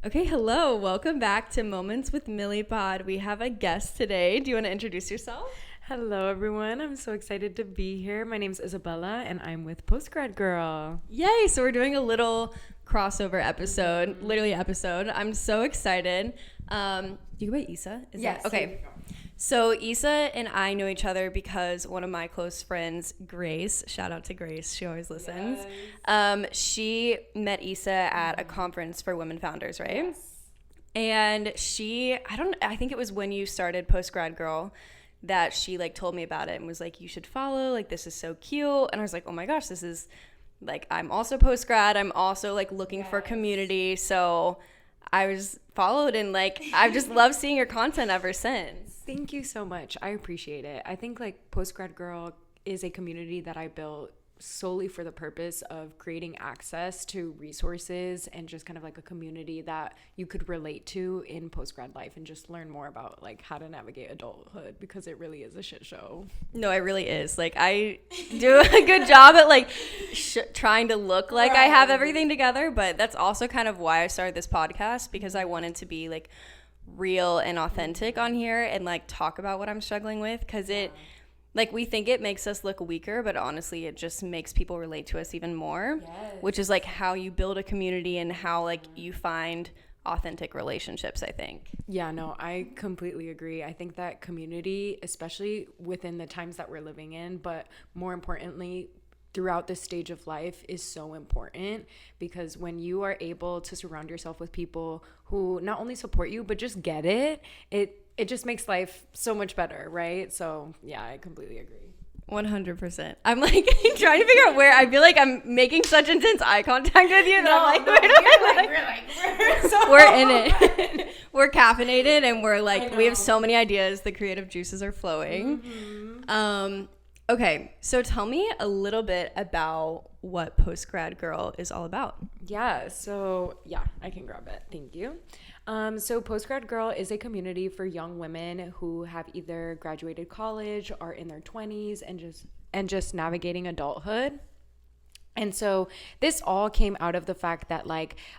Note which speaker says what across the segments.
Speaker 1: Okay, hello. Welcome back to Moments with Millie Pod. We have a guest today. Do you want to introduce yourself?
Speaker 2: Hello, everyone. I'm so excited to be here. My name's Isabella, and I'm with Post-Grad Girl.
Speaker 1: Yay! So we're doing a little crossover episode, literally episode. I'm so excited. Do you go by Isa?
Speaker 2: Yes.
Speaker 1: Okay. So Isa and I know each other because one of my close friends, Grace, shout out to Grace, she always listens. Yes. She met Isa at a conference for women founders, right? Yes. And I think it was when you started Post-Grad Girl that she told me about it and was like, you should follow, this is so cute. And I was like, oh my gosh, this is I'm also post-grad. I'm also looking for community. So I was followed and I've just loved seeing your content ever since.
Speaker 2: Thank you so much. I appreciate it. I think Post-Grad Girl is a community that I built solely for the purpose of creating access to resources and just kind of a community that you could relate to in post-grad life and just learn more about how to navigate adulthood, because it really is a shit show.
Speaker 1: No, it really is. I do a good job at trying to look like I have everything together, but that's also kind of why I started this podcast, because I wanted to be real and authentic on here and talk about what I'm struggling with, because it we think it makes us look weaker, but honestly, it just makes people relate to us even more, which is how you build a community and how you find authentic relationships, I think.
Speaker 2: Yeah, no, I completely agree. I think that community, especially within the times that we're living in, but more importantly, throughout this stage of life, is so important, because when you are able to surround yourself with people who not only support you, but just get it, it just makes life so much better, right? So yeah, I completely agree.
Speaker 1: 100%. I'm trying to figure out where I feel I'm making such intense eye contact with you that we're in it. We're caffeinated and we're we have so many ideas. The creative juices are flowing. Mm-hmm. Okay, so tell me a little bit about what Post-Grad Girl is all about.
Speaker 2: Yeah, I can grab it. Thank you. So Post-Grad Girl is a community for young women who have either graduated college or in their 20s and just navigating adulthood. And so this all came out of the fact that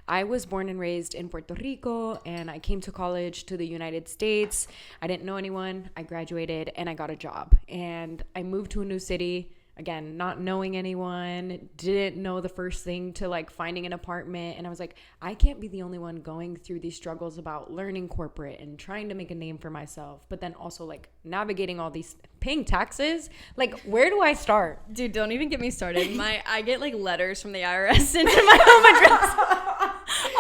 Speaker 2: I was born and raised in Puerto Rico, and I came to college to the United States. I didn't know anyone. I graduated and I got a job, and I moved to a new city. Again, not knowing anyone, didn't know the first thing to finding an apartment. And I was I can't be the only one going through these struggles about learning corporate and trying to make a name for myself, but then also navigating all these, paying taxes. Where do I start?
Speaker 1: Dude, don't even get me started. I get letters from the IRS into my home address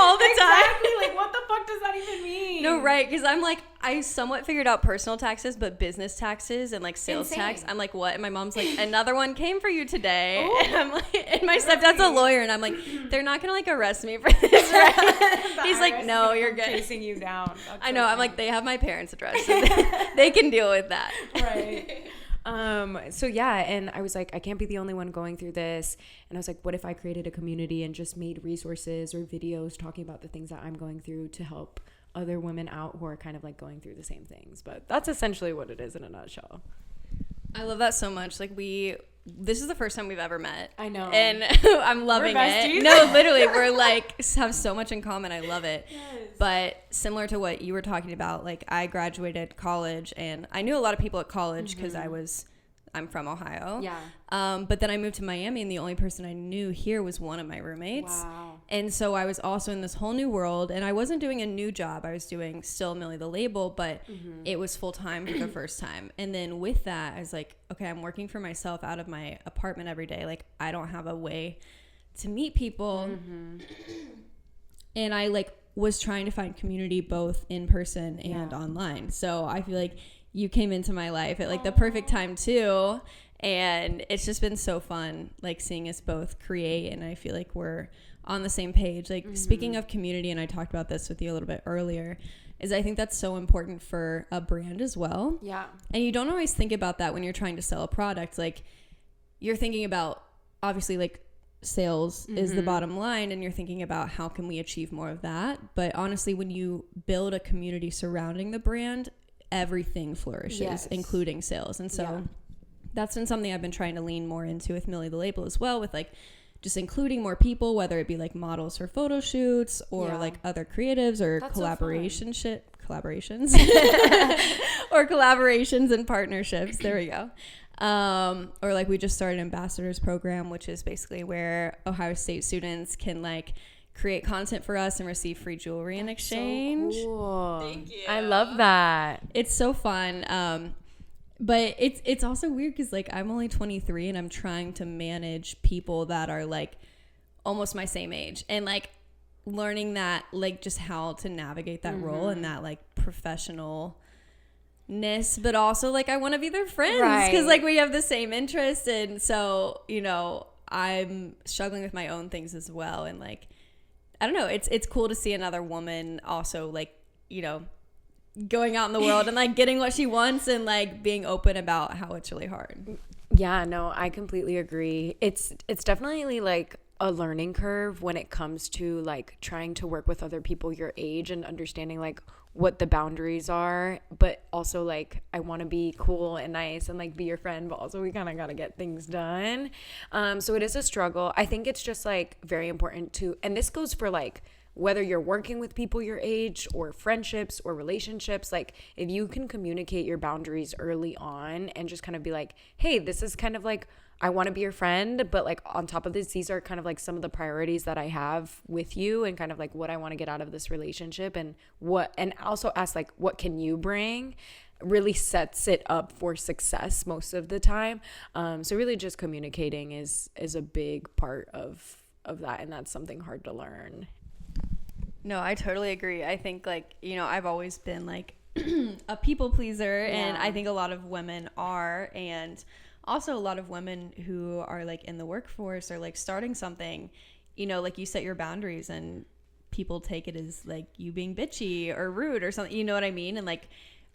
Speaker 1: all the time.
Speaker 2: Exactly. What the fuck does that even mean?
Speaker 1: No, right? Because I'm I somewhat figured out personal taxes, but business taxes and sales tax, I'm what? And my mom's another one came for you today. Ooh, and I'm and my stepdad's a lawyer, and I'm they're not gonna arrest me for this, right? He's no, you're good.
Speaker 2: Chasing you down. That's
Speaker 1: I know. I'm they have my parents' address, so they can deal with that.
Speaker 2: Right. So yeah, and I was I can't be the only one going through this. And I was what if I created a community and just made resources or videos talking about the things that I'm going through to help other women out who are kind of going through the same things. But that's essentially what it is in a nutshell.
Speaker 1: I love that so much. This is the first time we've ever met.
Speaker 2: I know.
Speaker 1: And I'm loving it. No, literally, we're have so much in common. I love it. Yes. But similar to what you were talking about, I graduated college and I knew a lot of people at college because I'm from Ohio.
Speaker 2: Yeah.
Speaker 1: But then I moved to Miami, and the only person I knew here was one of my roommates.
Speaker 2: Wow.
Speaker 1: And so I was also in this whole new world, and I wasn't doing a new job. I was doing still Millie the label, but it was full time for the first time. And then with that, I was okay, I'm working for myself out of my apartment every day. I don't have a way to meet people. Mm-hmm. And I was trying to find community both in person and online. So I feel you came into my life at the perfect time too, and it's just been so fun seeing us both create, and I feel we're on the same page. Speaking of community, and I talked about this with you a little bit earlier, is I think that's so important for a brand as well.
Speaker 2: Yeah.
Speaker 1: And you don't always think about that when you're trying to sell a product. You're thinking about obviously sales is the bottom line, and you're thinking about how can we achieve more of that. But honestly, when you build a community surrounding the brand, everything flourishes, including sales. And so that's been something I've been trying to lean more into with Millie the label as well, with just including more people, whether it be like models for photo shoots or like other creatives or collaborations or collaborations and partnerships. There we go. Or like we just started an ambassadors program, which is basically where Ohio State students can like create content for us and receive free jewelry in exchange.
Speaker 2: So cool.
Speaker 1: Thank you.
Speaker 2: I love that.
Speaker 1: It's so fun. But it's also weird because like I'm only 23 and I'm trying to manage people that are like almost my same age, and like learning that like just how to navigate that role and that like professionalness, but also like I want to be their friends because like we have the same interests, and so you know I'm struggling with my own things as well, and like I don't know, it's cool to see another woman also like, you know, going out in the world and like getting what she wants and like being open about how it's really hard.
Speaker 2: Yeah, no, I completely agree. It's definitely like a learning curve when it comes to like trying to work with other people your age and understanding like what the boundaries are, but also like I want to be cool and nice and like be your friend, but also we kind of got to get things done. So it is a struggle. I think it's just like very important to, and this goes for like whether you're working with people your age or friendships or relationships, like if you can communicate your boundaries early on and just kind of be like, hey, this is kind of like, I want to be your friend, but like on top of this, these are kind of like some of the priorities that I have with you and kind of like what I want to get out of this relationship and also ask like, what can you bring? Really sets it up for success most of the time. So really just communicating is a big part of that. And that's something hard to learn.
Speaker 1: No, I totally agree. I think like, you know, I've always been like a people pleaser, and I think a lot of women are, and also a lot of women who are like in the workforce or like starting something, you know, like you set your boundaries and people take it as like you being bitchy or rude or something, you know what I mean? And like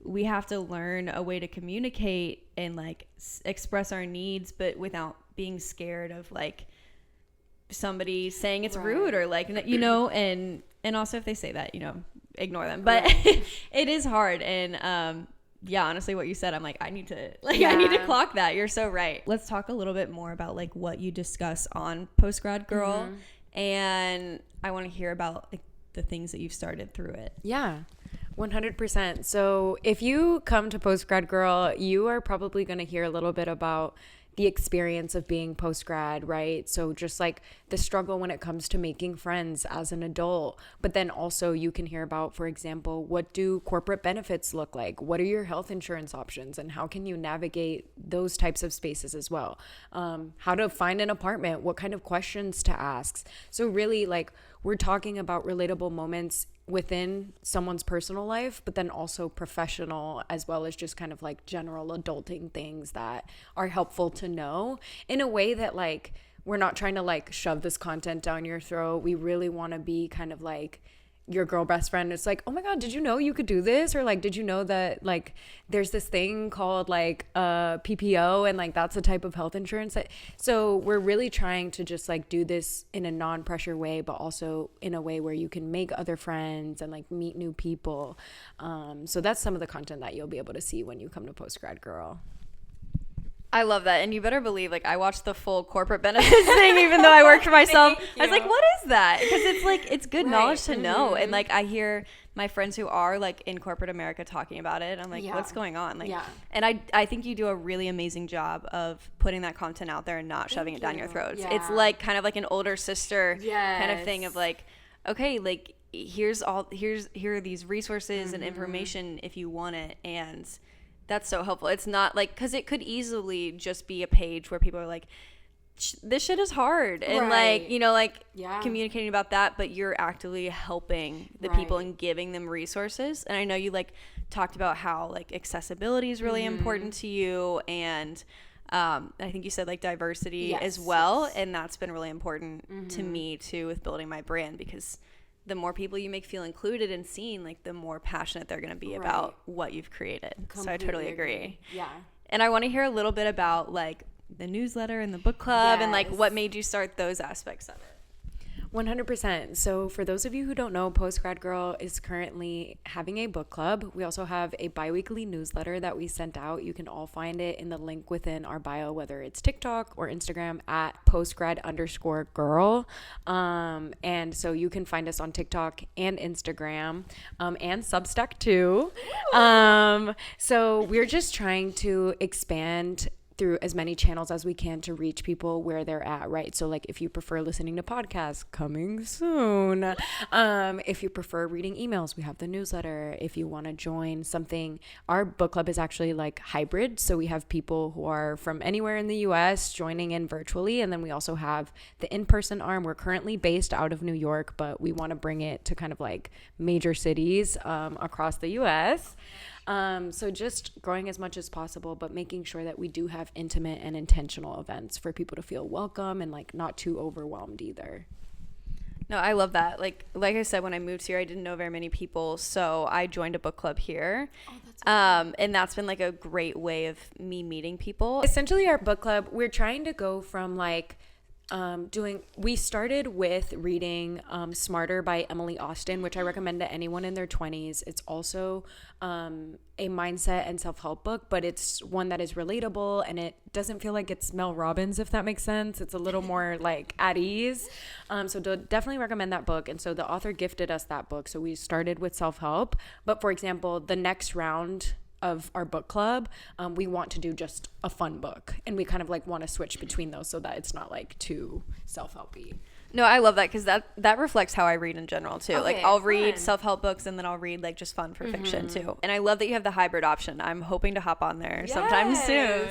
Speaker 1: we have to learn a way to communicate and like express our needs, but without being scared of like somebody saying it's rude or like, you know, and also if they say that, you know, ignore them. But it is hard. And yeah, honestly, what you said, I'm like, I need to clock that. You're so right. Let's talk a little bit more about like what you discuss on Post-Grad Girl. And I want to hear about like the things that you've started through it.
Speaker 2: Yeah, 100%. So if you come to Post-Grad Girl, you are probably going to hear a little bit about the experience of being post-grad, right? So just like the struggle when it comes to making friends as an adult, but then also you can hear about, for example, what do corporate benefits look like? What are your health insurance options and how can you navigate those types of spaces as well? How to find an apartment, what kind of questions to ask. So really like we're talking about relatable moments within someone's personal life, but then also professional, as well as just kind of like general adulting things that are helpful to know in a way that like we're not trying to like shove this content down your throat. We really want to be kind of like your girl best friend. It's like, oh my God, did you know you could do this? Or like, did you know that like there's this thing called like PPO and like that's a type of health insurance so we're really trying to just like do this in a non-pressure way, but also in a way where you can make other friends and like meet new people. So that's some of the content that you'll be able to see when you come to Post-Grad Girl.
Speaker 1: I love that. And you better believe, like, I watched the full corporate benefits thing, even though I work for myself. I was like, what is that? Because it's like, it's good knowledge to know. And like, I hear my friends who are like in corporate America talking about it. I'm like, what's going on? Like, and I think you do a really amazing job of putting that content out there and not shoving it down your throats. It's like kind of like an older sister kind of thing of like, okay, like here are these resources and information if you want it. And that's so helpful. It's not like, because it could easily just be a page where people are like, this shit is hard. And like, you know, like communicating about that, but you're actively helping the people and giving them resources. And I know you like talked about how like accessibility is really important to you. And I think you said like diversity as well. And that's been really important to me too with building my brand, because the more people you make feel included and seen, like the more passionate they're going to be about what you've created. Completely. So I totally agree. Yeah. And I want to hear a little bit about like the newsletter and the book club and like what made you start those aspects of it.
Speaker 2: 100%. So for those of you who don't know, Post-Grad Girl is currently having a book club. We also have a bi-weekly newsletter that we sent out. You can all find it in the link within our bio, whether it's TikTok or Instagram at postgrad_girl. And so you can find us on TikTok and Instagram, and Substack too. So we're just trying to expand through as many channels as we can to reach people where they're at, right? So like if you prefer listening to podcasts, coming soon. If you prefer reading emails, we have the newsletter. If you want to join something, our book club is actually like hybrid. So we have people who are from anywhere in the US joining in virtually. And then we also have the in-person arm. We're currently based out of New York, but we want to bring it to kind of like major cities across the US. So just growing as much as possible, but making sure that we do have intimate and intentional events for people to feel welcome and like not too overwhelmed either.
Speaker 1: No, I love that. Like I said, when I moved here, I didn't know very many people, so I joined a book club here. Oh, that's awesome. And that's been like a great way of me meeting people.
Speaker 2: Essentially, our book club, we're trying to go from like we started with reading Smarter by Emily Austin, which I recommend to anyone in their 20s. It's also a mindset and self-help book, but it's one that is relatable and it doesn't feel like it's Mel Robbins, if that makes sense. It's a little more like at ease. So definitely recommend that book. And so the author gifted us that book. So we started with self-help. But for example, the next round of our book club, we want to do just a fun book, and we kind of like want to switch between those so that it's not like too self-helpy.
Speaker 1: No, I love that because that reflects how I read in general too.
Speaker 2: Okay,
Speaker 1: like I'll read
Speaker 2: fun.
Speaker 1: self-help books and then I'll read like just fun for fiction too. And I love that you have the hybrid option. I'm hoping to hop on there sometime soon.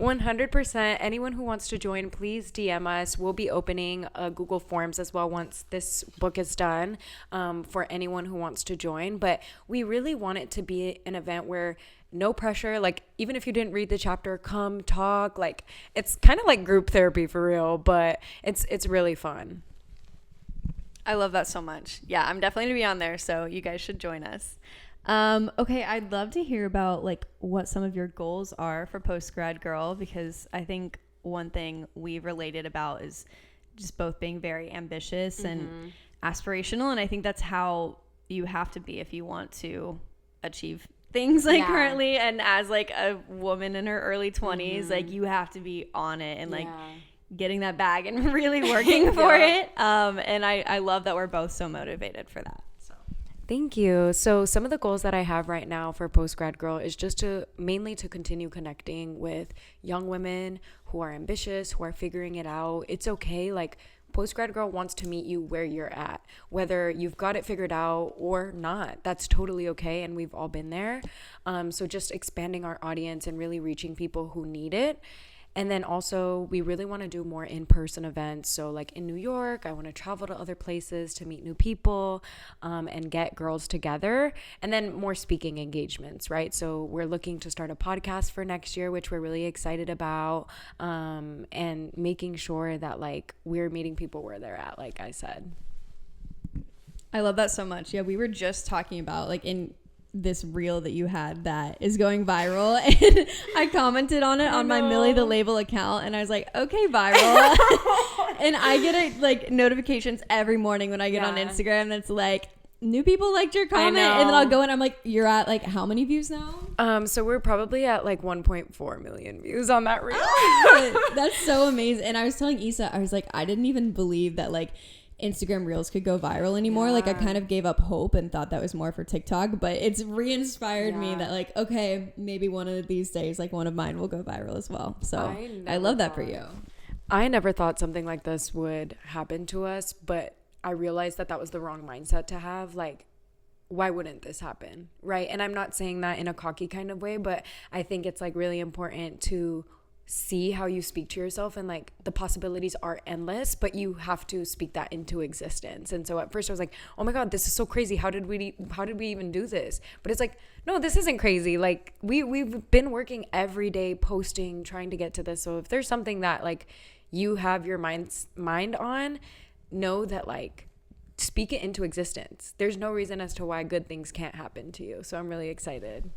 Speaker 2: 100%. Anyone who wants to join, please DM us. We'll be opening Google Forms as well once this book is done, for anyone who wants to join. But we really want it to be an event where no pressure, like even if you didn't read the chapter, come talk. Like it's kind of like group therapy for real, but it's really fun.
Speaker 1: I love that so much. Yeah, I'm definitely gonna be on there, so you guys should join us. Okay, I'd love to hear about like what some of your goals are for Post-Grad Girl, because I think one thing we related about is just both being very ambitious and aspirational, and I think that's how you have to be if you want to achieve things like currently, and as like a woman in her early 20s, like you have to be on it and like getting that bag and really working for it. And I love that we're both so motivated for that. So
Speaker 2: thank you. So some of the goals that I have right now for Post-Grad Girl is just to mainly to continue connecting with young women who are ambitious, who are figuring it out. It's okay. Like Post-Grad Girl wants to meet you where you're at, whether you've got it figured out or not. That's totally okay, and we've all been there. So just expanding our audience and really reaching people who need it. And then also we really want to do more in-person events. So like in New York, I want to travel to other places to meet new people, and get girls together, and then more speaking engagements, right? So we're looking to start a podcast for next year, which we're really excited about, and making sure that like we're meeting people where they're at, like I said.
Speaker 1: I love that so much. Yeah, we were just talking about like in this reel that you had that is going viral, and I commented on it on my Millie the Label account, and I was like, okay, viral. And I get like notifications every morning when I get on Instagram that's like, new people liked your comment, and then I'll go and I'm like, you're at like how many views now?
Speaker 2: So we're probably at like 1.4 million views on that reel.
Speaker 1: That's so amazing. And I was telling Isa, I was like, I didn't even believe that like Instagram Reels could go viral anymore. Like I kind of gave up hope and thought that was more for TikTok, but it's re-inspired me that like, okay, maybe one of these days like one of mine will go viral as well. So I love that for you.
Speaker 2: I never thought something like this would happen to us, but I realized that was the wrong mindset to have. Like, why wouldn't this happen, right? And I'm not saying that in a cocky kind of way, but I think it's like really important to see how you speak to yourself, and like the possibilities are endless, but you have to speak that into existence. And so at first I was like, oh my God, this is so crazy. How did we even do this? But it's like, no, this isn't crazy. Like we've been working every day, posting, trying to get to this. So if there's something that like you have your mind on, know that like speak it into existence. There's no reason as to why good things can't happen to you. So I'm really excited.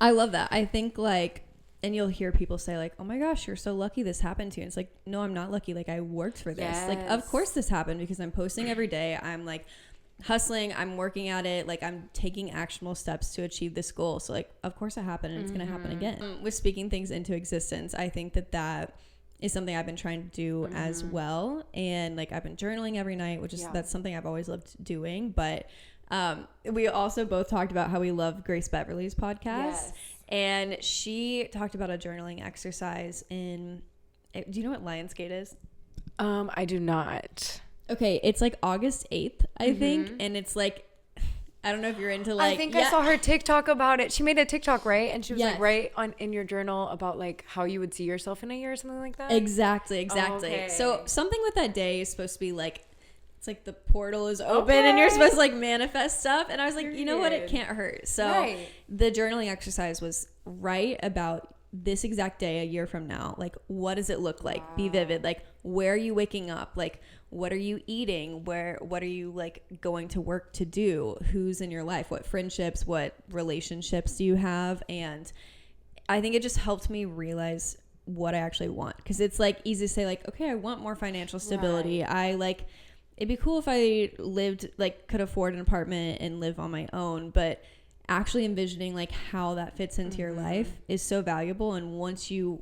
Speaker 1: I love that. I think like and you'll hear people say like, oh my gosh, you're so lucky this happened to you. And it's like, no, I'm not lucky. Like, I worked for this.
Speaker 2: Yes.
Speaker 1: Like, of course this happened because I'm posting every day. I'm like hustling. I'm working at it. Like, I'm taking actionable steps to achieve this goal. So like, of course it happened, and it's going to happen again. With speaking things into existence, I think that is something I've been trying to do as well. And like, I've been journaling every night, which is, that's something I've always loved doing. But we also both talked about how we love Grace Beverly's podcast. Yes. And she talked about a journaling exercise do you know what Lionsgate is?
Speaker 2: I do not.
Speaker 1: Okay, it's like August 8th, I think. And it's like, I don't know if you're into like...
Speaker 2: I think I saw her TikTok about it. She made a TikTok, right? And she was like, write in your journal about like how you would see yourself in a year or something like that?
Speaker 1: Exactly. Oh, okay. So something with that day is supposed to be like, it's like the portal is open and you're supposed to like manifest stuff. And I was like, you know what? It can't hurt. So the journaling exercise was write about this exact day a year from now. Like, what does it look like? Be vivid. Like, where are you waking up? Like, what are you eating? What are you like going to work to do? Who's in your life? What friendships? What relationships do you have? And I think it just helped me realize what I actually want. Because it's like easy to say like, okay, I want more financial stability. I like... It'd be cool if I lived, like, could afford an apartment and live on my own, but actually envisioning, like, how that fits into your life is so valuable. And once you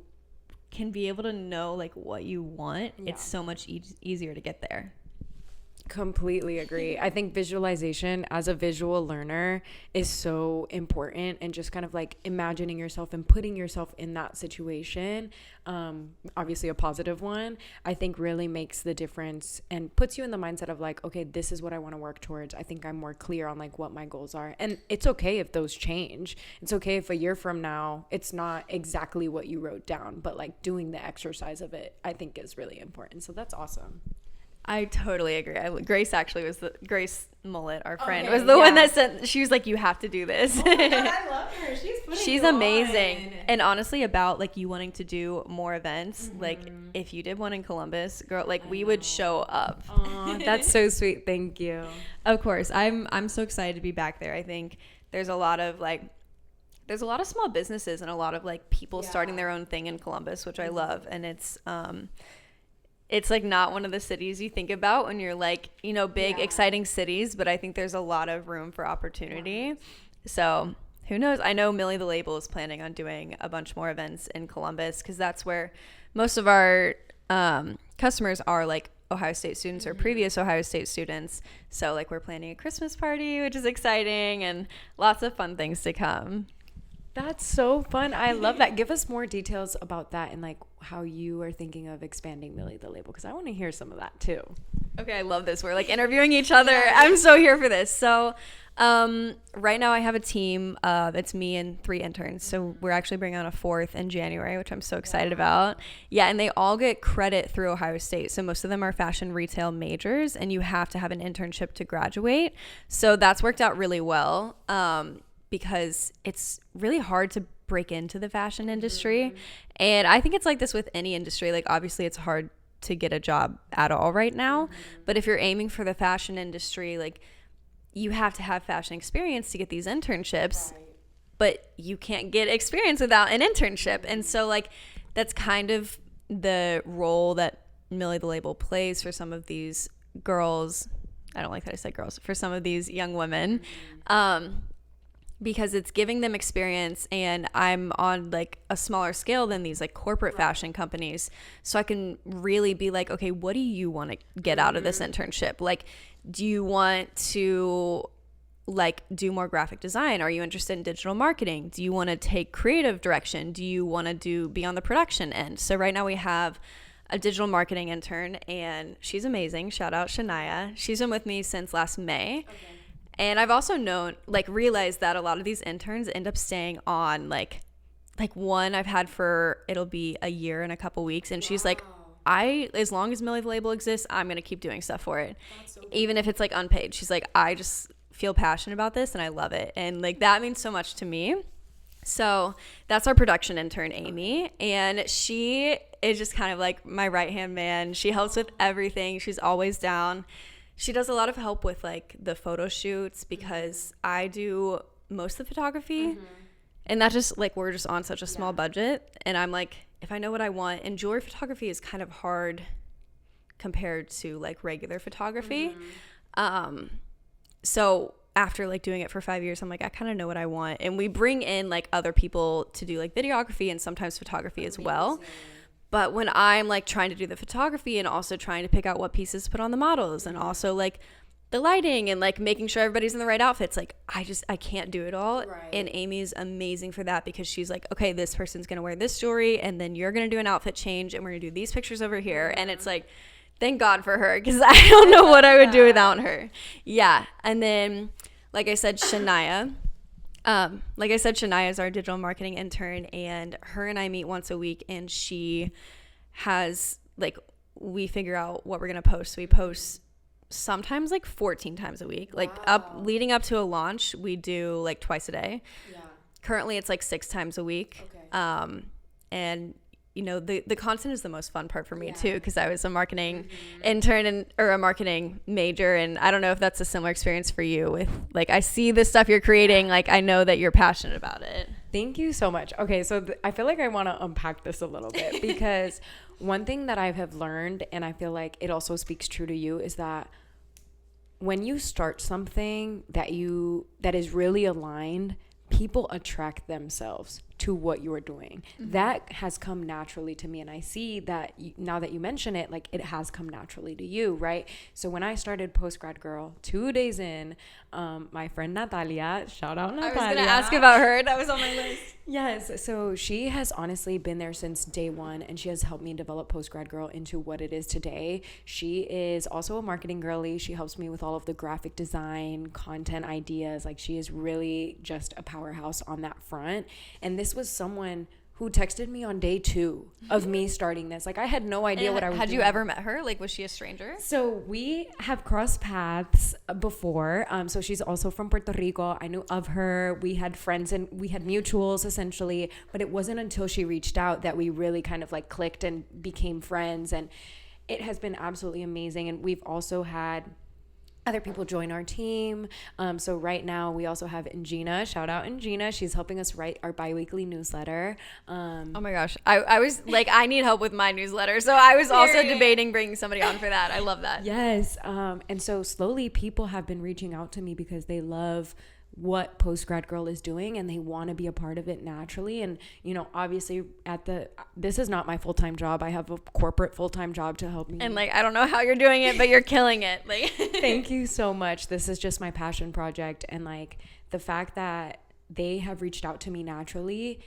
Speaker 1: can be able to know, like, what you want, it's so much easier to get there.
Speaker 2: Completely agree. I think visualization as a visual learner is so important, and just kind of like imagining yourself and putting yourself in that situation, obviously a positive one, I think really makes the difference and puts you in the mindset of like, okay, this is what I want to work towards. I think I'm more clear on like what my goals are, and it's okay if those change. It's okay if a year from now it's not exactly what you wrote down, but like doing the exercise of it, I think is really important. So that's awesome.
Speaker 1: I totally agree. Grace actually was Grace Mullet, our friend, was the one that said, she was like, you have to do this.
Speaker 2: Oh my God, I love her. She's
Speaker 1: amazing. And honestly, about like you wanting to do more events, like if you did one in Columbus, girl, like we would show up.
Speaker 2: Aww, that's so sweet. Thank you.
Speaker 1: Of course. I'm so excited to be back there. I think there's a lot of small businesses and a lot of like people starting their own thing in Columbus, which I love. And it's like not one of the cities you think about when you're like, you know, big, exciting cities, but I think there's a lot of room for opportunity. So who knows? I know Millie the Label is planning on doing a bunch more events in Columbus because that's where most of our customers are, like Ohio State students or previous Ohio State students. So like we're planning a Christmas party, which is exciting, and lots of fun things to come.
Speaker 2: That's so fun. I love that. Give us more details about that and like how you are thinking of expanding Millie the Label, because I want to hear some of that too.
Speaker 1: Okay, I love this. We're like interviewing each other. I'm so here for this. So right now I have a team. It's me and 3 interns. So we're actually bringing on a 4th in January, which I'm so excited about. Yeah, and they all get credit through Ohio State. So most of them are fashion retail majors, and you have to have an internship to graduate. So that's worked out really well. Because it's really hard to break into the fashion industry. And I think it's like this with any industry. Like, obviously, it's hard to get a job at all right now. But if you're aiming for the fashion industry, like, you have to have fashion experience to get these internships. Right. But you can't get experience without an internship. And so, like, that's kind of the role that Millie the Label plays for some of these girls. I don't like that I said girls. For some of these young women. Because it's giving them experience, and I'm on like a smaller scale than these like corporate fashion companies. So I can really be like, okay, what do you want to get out of this internship? Like, do you want to like do more graphic design? Are you interested in digital marketing? Do you want to take creative direction? Do you want to be on the production end? So right now we have a digital marketing intern, and she's amazing. Shout out Shania. She's been with me since last May. Okay. And I've also realized that a lot of these interns end up staying on like one I've had for, it'll be a year and a couple weeks. And she's like, as long as Millie the Label exists, I'm going to keep doing stuff for it. So cool. Even if it's like unpaid. She's like, I just feel passionate about this and I love it. And like, that means so much to me. So that's our production intern, Amy. And she is just kind of like my right-hand man. She helps with everything. She's always down. She does a lot of help with like the photo shoots because I do most of the photography And that just like, we're just on such a small budget. And I'm like, if I know what I want, and jewelry photography is kind of hard compared to like regular photography. So after like doing it for 5 years, I'm like, I kind of know what I want. And we bring in like other people to do like videography and sometimes photography as well. But when I'm like trying to do the photography and also trying to pick out what pieces to put on the models and also like the lighting and like making sure everybody's in the right outfits, like I can't do it all. And Amy's amazing for that because she's like, okay, this person's gonna wear this jewelry and then you're gonna do an outfit change and we're gonna do these pictures over here. And it's like, thank God for her, because I don't know what I would do without her. Yeah. And then like I said, Shania is our digital marketing intern, and her and I meet once a week, and she has like, we figure out what we're gonna post. So we post sometimes like 14 times a week. Like leading up to a launch, we do like twice a day. Currently it's like 6 times a week. And you know, the content is the most fun part for me too, because I was a marketing intern or a marketing major, and I don't know if that's a similar experience for you with like, I see the stuff you're creating, like I know that you're passionate about it.
Speaker 2: Thank you so much. Okay, so I feel like I want to unpack this a little bit because one thing that I have learned, and I feel like it also speaks true to you, is that when you start something that is really aligned, people attract themselves to what you are doing. That has come naturally to me, and I see that now that you mention it, like it has come naturally to you, right? So when I started Post-Grad Girl 2 days in, my friend Natalia, shout out Natalia.
Speaker 1: I was gonna ask about her. That was on my list.
Speaker 2: Yes, so she has honestly been there since day one, and she has helped me develop Post-Grad Girl into what it is today. She is also a marketing girly. She helps me with all of the graphic design, content ideas. Like, she is really just a powerhouse on that front. And this was someone who texted me on day 2 of me starting this. Like, I had no idea what I was doing.
Speaker 1: Had you ever met her? Like, was she a stranger?
Speaker 2: So we have crossed paths before. So she's also from Puerto Rico. I knew of her. We had friends and we had mutuals essentially. But it wasn't until she reached out that we really kind of like clicked and became friends. And it has been absolutely amazing. And we've also had other people join our team. So right now we also have Ingina. Shout out Ingina. She's helping us write our bi-weekly newsletter.
Speaker 1: Oh my gosh. I was like, I need help with my newsletter. So I was also debating bringing somebody on for that. I love that.
Speaker 2: Yes. And so slowly people have been reaching out to me because they love what Post-Grad Girl is doing and they want to be a part of it naturally. And, you know, obviously this is not my full-time job. I have a corporate full-time job to help me.
Speaker 1: And like, I don't know how you're doing it, but you're killing it. Like,
Speaker 2: thank you so much. This is just my passion project. And like the fact that they have reached out to me naturally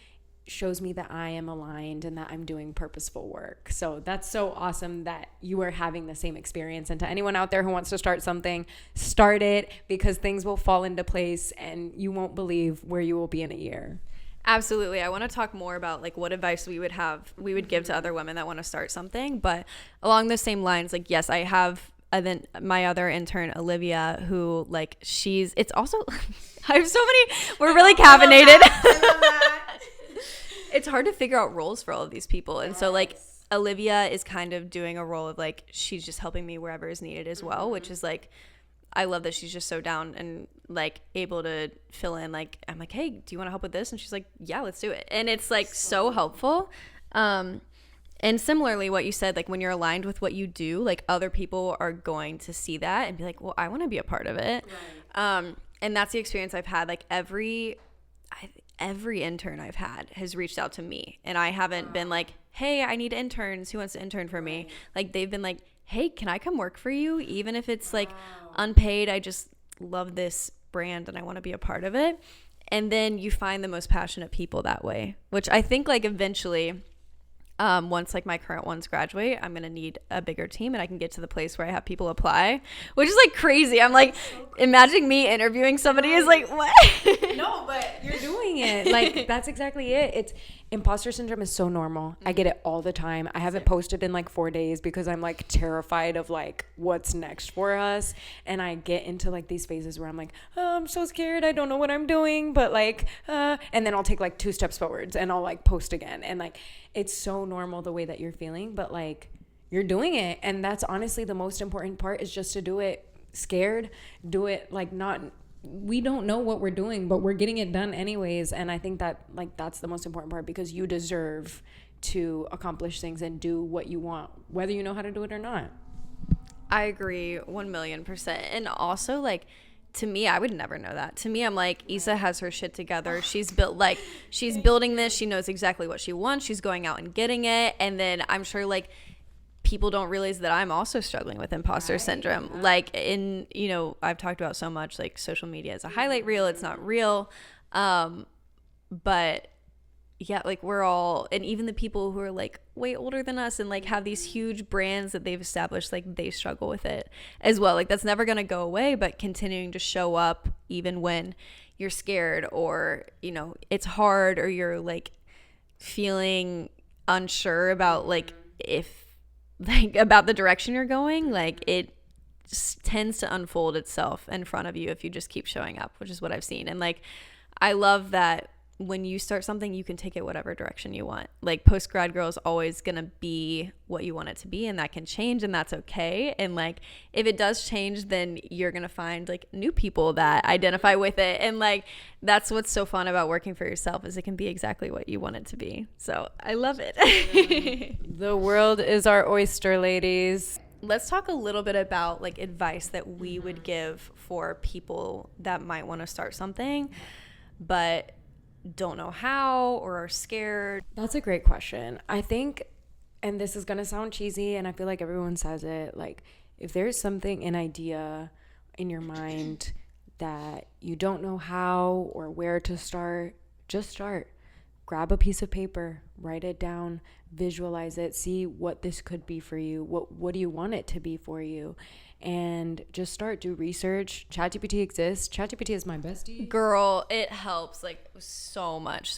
Speaker 2: shows me that I am aligned and that I'm doing purposeful work. So that's so awesome that you are having the same experience. And to anyone out there who wants to start something, start it, because things will fall into place and you won't believe where you will be in a year.
Speaker 1: Absolutely. I want to talk more about like what advice we would give to other women that want to start something. But along the same lines, like, yes, I have then my other intern, Olivia, who like it's also I have so many, we're really caffeinated. It's hard to figure out roles for all of these people. And so like Olivia is kind of doing a role of like, she's just helping me wherever is needed as well, which is like, I love that she's just so down and like able to fill in. Like, I'm like, hey, do you want to help with this? And she's like, yeah, let's do it. And it's like so helpful. And similarly, what you said, like when you're aligned with what you do, like other people are going to see that and be like, well, I want to be a part of it. Right. And that's the experience I've had. Like every intern I've had has reached out to me, and I haven't been like, hey, I need interns. Who wants to intern for me? Like they've been like, hey, can I come work for you? Even if it's like unpaid, I just love this brand and I want to be a part of it. And then you find the most passionate people that way, which I think like eventually once like my current ones graduate, I'm going to need a bigger team and I can get to the place where I have people apply, which is like crazy. I'm like, imagining me interviewing somebody is like, what?
Speaker 2: No, but you're doing it. Like, that's exactly it. It's imposter syndrome is so normal. I get it all the time. I haven't posted in like 4 days because I'm like terrified of like what's next for us. And I get into like these phases where I'm like, oh, I'm so scared. I don't know what I'm doing. But like, and then I'll take like 2 steps forwards and I'll like post again. And like, it's so normal the way that you're feeling, but like you're doing it. And that's honestly the most important part, is just to do it scared, do it like not we don't know what we're doing, but we're getting it done anyways. And I think that like that's the most important part, because you deserve to accomplish things and do what you want, whether you know how to do it or not.
Speaker 1: I agree 1,000,000%. And also, like, to me, I would never know that. To me, I'm like, Isa has her shit together. She's building this. She knows exactly what she wants. She's going out and getting it. And then I'm sure, like, people don't realize that I'm also struggling with imposter syndrome. Yeah. Like, I've talked about so much, like, social media is a highlight reel. It's not real. But yeah, like, we're all, and even the people who are like way older than us and like have these huge brands that they've established, like, they struggle with it as well. Like, that's never going to go away, but continuing to show up even when you're scared, or, it's hard, or you're like feeling unsure about like about the direction you're going, like, it tends to unfold itself in front of you if you just keep showing up, which is what I've seen. And like, I love that when you start something, you can take it whatever direction you want. Like, Post-Grad Girl is always going to be what you want it to be, and that can change, and that's okay. And like, if it does change, then you're going to find like new people that identify with it. And like, that's what's so fun about working for yourself, is it can be exactly what you want it to be. So I love it.
Speaker 2: The world is our oyster, ladies.
Speaker 1: Let's talk a little bit about like advice that we would give for people that might want to start something, but don't know how or are scared.
Speaker 2: That's a great question. I think, and this is going to sound cheesy, and I feel like everyone says it, like, if there's something, an idea in your mind that you don't know how or where to start, just start. Grab a piece of paper, write it down, visualize it, see what this could be for you. What do you want it to be for you? And just start, do research. ChatGPT exists. ChatGPT is my bestie.
Speaker 1: Girl, it helps like so much.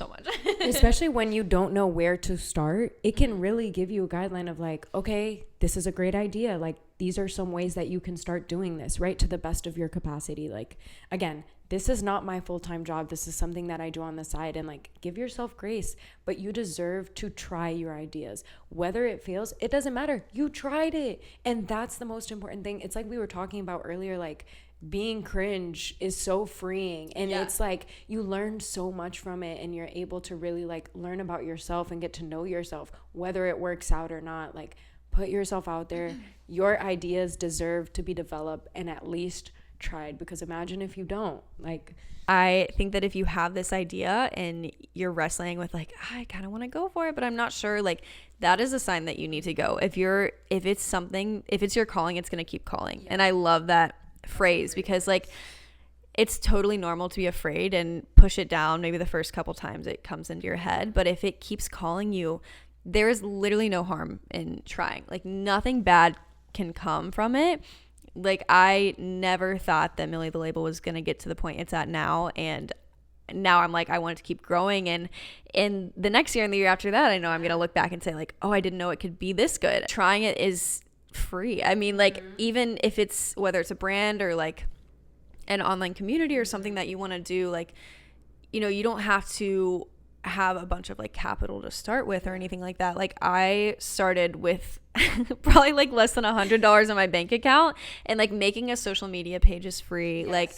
Speaker 2: Especially when you don't know where to start, it can really give you a guideline of like, okay, this is a great idea. Like, these are some ways that you can start doing this, right, to the best of your capacity. Like, again, this is not my full-time job. This is something that I do on the side, and like, give yourself grace, but you deserve to try your ideas. Whether it fails, it doesn't matter. You tried it. And that's the most important thing. It's like we were talking about earlier, like, being cringe is so freeing, and it's like you learn so much from it, and you're able to really like learn about yourself and get to know yourself, whether it works out or not. Like, put yourself out there. Your ideas deserve to be developed and at least tried, because imagine if you don't. Like,
Speaker 1: I think that if you have this idea and you're wrestling with like, I kind of want to go for it, but I'm not sure, like, that is a sign that you need to go. If it's your calling, it's going to keep calling. And I love that phrase, because like, it's totally normal to be afraid and push it down. Maybe the first couple times it comes into your head, but if it keeps calling you, there is literally no harm in trying. Like, nothing bad can come from it. Like, I never thought that Millie the Label was going to get to the point it's at now. And now I'm like, I want it to keep growing. And in the next year and the year after that, I know I'm going to look back and say like, oh, I didn't know it could be this good. Trying it is free. I mean, like, even if it's, whether it's a brand or like an online community or something that you want to do, like, you don't have to have a bunch of like capital to start with or anything like that. Like, I started with probably like less than $100 in my bank account, and like, making a social media page is free. Yes. Like,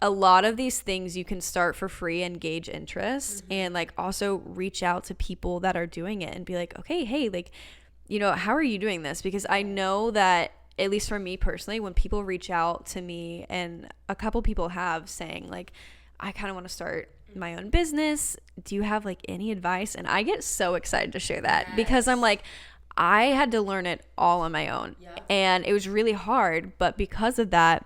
Speaker 1: a lot of these things you can start for free and gauge interest, and like also reach out to people that are doing it and be like, okay, hey, like, how are you doing this? Because I know that, at least for me personally, when people reach out to me, and a couple people have, saying like, I kind of want to start my own business, do you have like any advice? And I get so excited to share that, because I'm like, I had to learn it all on my own, and it was really hard, but because of that,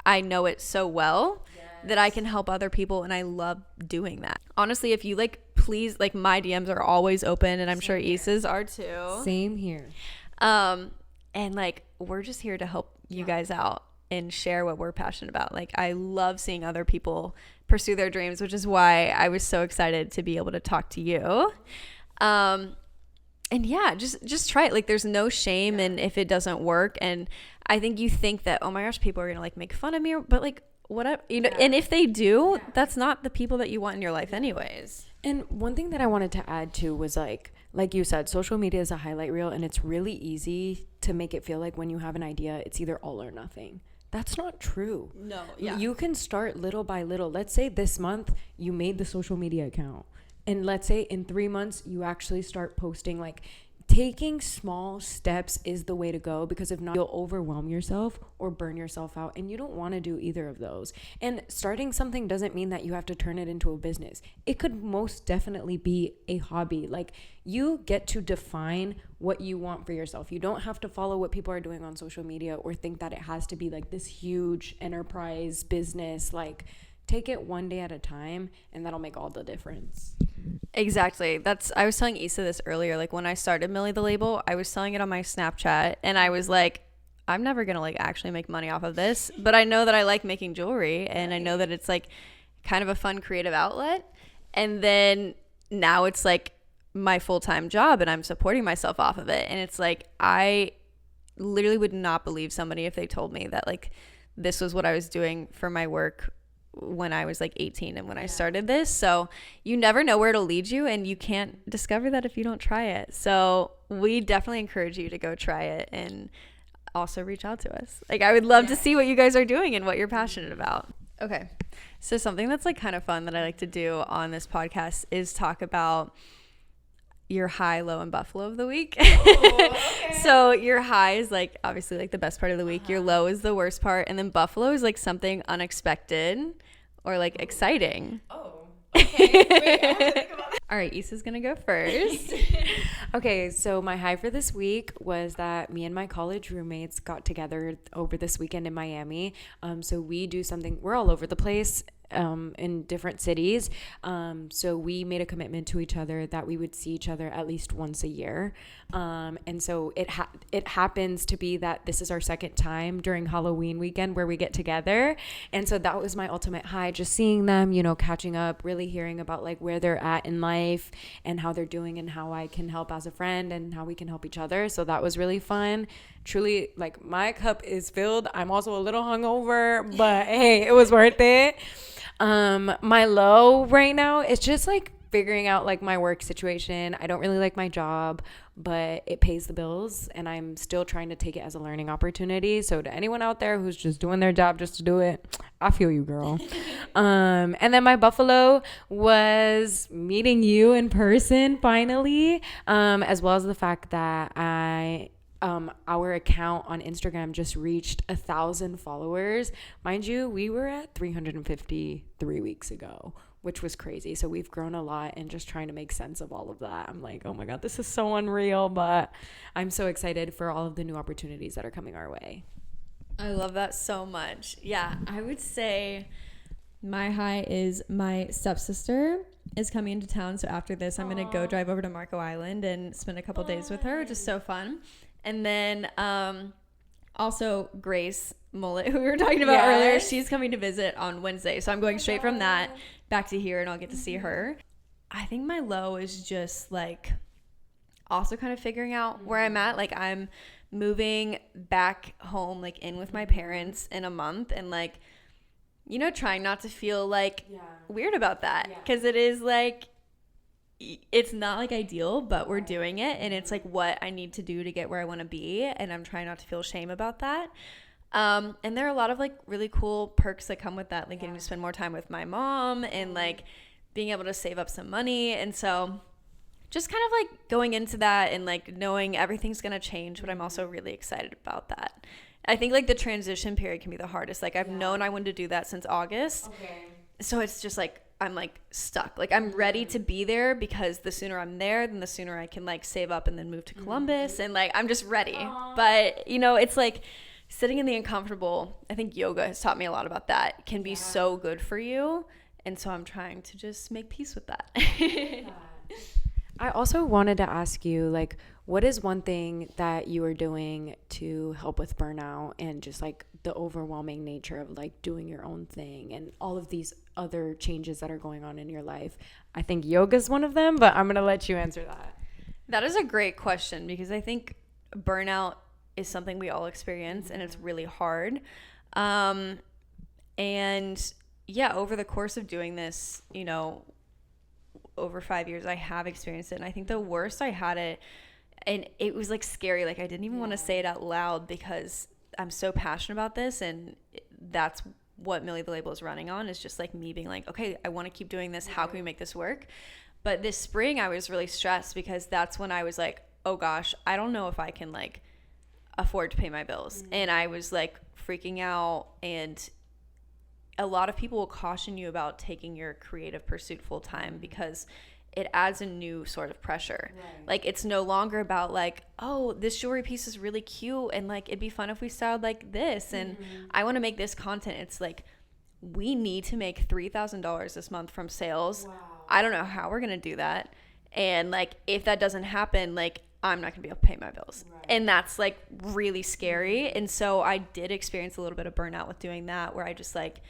Speaker 1: I know it so well that I can help other people, and I love doing that. Honestly, if you like, please, like, my DMs are always open, and I'm sure Isa's are too.
Speaker 2: Same here.
Speaker 1: And like, we're just here to help you guys out and share what we're passionate about. Like, I love seeing other people pursue their dreams, which is why I was so excited to be able to talk to you. And yeah, just try it. Like, there's no shame in if it doesn't work. And I think you think that, oh my gosh, people are gonna like make fun of me, but like, whatever, and if they do, that's not the people that you want in your life anyways.
Speaker 2: And one thing that I wanted to add too was like you said, social media is a highlight reel, and it's really easy to make it feel like when you have an idea, it's either all or nothing. That's not true.
Speaker 1: No, yeah.
Speaker 2: You can start little by little. Let's say this month you made the social media account. And let's say in 3 months you actually start posting. Like, taking small steps is the way to go, because if not, you'll overwhelm yourself or burn yourself out, and you don't want to do either of those. And starting something doesn't mean that you have to turn it into a business. It could most definitely be a hobby. Like, you get to define what you want for yourself. You don't have to follow what people are doing on social media or think that it has to be like this huge enterprise business. Like, take it one day at a time, and that'll make all the difference.
Speaker 1: Exactly. I was telling Isa this earlier. Like, when I started Millie the Label, I was selling it on my Snapchat, and I was like, I'm never gonna like actually make money off of this, but I know that I like making jewelry, and I know that it's like kind of a fun creative outlet. And then now it's like my full-time job, and I'm supporting myself off of it. And it's like, I literally would not believe somebody if they told me that like this was what I was doing for my work when I was like 18 and when I started this. So you never know where it'll lead you, and you can't discover that if you don't try it. So we definitely encourage you to go try it, and also reach out to us. Like, I would love to see what you guys are doing and what you're passionate about. Okay. So something that's like kind of fun that I like to do on this podcast is talk about your high, low, and buffalo of the week. Okay. So your high is like obviously like the best part of the week. Your low is the worst part, and then buffalo is like something unexpected or like exciting.
Speaker 2: Okay. Wait, I have to think about that.
Speaker 1: All right, Isa's gonna go first.
Speaker 2: Okay, so my high for this week was that me and my college roommates got together over this weekend in Miami. So we do something, we're all over the place in different cities. So we made a commitment to each other that we would see each other at least once a year. And so it happens to be that this is our second time during Halloween weekend where we get together. And so that was my ultimate high, just seeing them, you know, catching up, really hearing about like where they're at in life and how they're doing and how I can help as a friend and how we can help each other. So that was really fun. Truly, like, my cup is filled. I'm also a little hungover, but hey, it was worth it. My low right now is just like figuring out like my work situation. I don't really like my job, but it pays the bills, and I'm still trying to take it as a learning opportunity. So to anyone out there who's just doing their job just to do it, I feel you, girl. And then my buffalo was meeting you in person finally, as well as the fact that our account on Instagram just reached 1,000 followers. Mind you, we were at 350 3 weeks ago, which was crazy. So we've grown a lot, and just trying to make sense of all of that. I'm like, oh my God, this is so unreal, but I'm so excited for all of the new opportunities that are coming our way.
Speaker 1: I love that so much. Yeah, I would say my high is my stepsister is coming into town. So after this, I'm going to go drive over to Marco Island and spend a couple days with her, which is so fun. And then also Grace Mullet, who we were talking about earlier, she's coming to visit on Wednesday. So I'm going straight from that back to here, and I'll get to see her. I think my low is just like also kind of figuring out where I'm at. Like, I'm moving back home, like in with my parents in a month, and like, you know, trying not to feel like weird about that, because it is like, it's not like ideal, but we're doing it, and it's like what I need to do to get where I want to be, and I'm trying not to feel shame about that. And there are a lot of like really cool perks that come with that, like getting to spend more time with my mom and like being able to save up some money. And so just kind of like going into that and like knowing everything's gonna change, but I'm also really excited about that. I think like the transition period can be the hardest. Like, I've known I wanted to do that since August. So it's just like I'm like stuck. Like, I'm ready to be there, because the sooner I'm there, then the sooner I can like save up and then move to Columbus, and like I'm just ready. But you know, it's like sitting in the uncomfortable. I think yoga has taught me a lot about that. Can be so good for you, and so I'm trying to just make peace with that.
Speaker 2: I also wanted to ask you, like, what is one thing that you are doing to help with burnout and just like the overwhelming nature of like doing your own thing and all of these other changes that are going on in your life? I think yoga is one of them, but I'm going to let you answer that.
Speaker 1: That is a great question, because I think burnout is something we all experience, and it's really hard. And yeah, over the course of doing this, you know, over 5 years, I have experienced it. And I think the worst I had it, and it was like scary. Like, I didn't even want to say it out loud, because
Speaker 3: I'm so passionate about this, and that's what Millie the Label is running on, is just like me being like, okay, I want to keep doing this. How can we make this work? But this spring I was really stressed because that's when I was like, oh gosh, I don't know if I can like afford to pay my bills. And I was like freaking out, and a lot of people will caution you about taking your creative pursuit full time because it adds a new sort of pressure. Right. Like, it's no longer about like, oh, this jewelry piece is really cute and like it'd be fun if we styled like this, and I want to make this content. It's like, we need to make $3,000 this month from sales. Wow. I don't know how we're gonna do that, and like if that doesn't happen, like I'm not gonna be able to pay my bills. Right. And that's like really scary. And so I did experience a little bit of burnout with doing that, where I just like,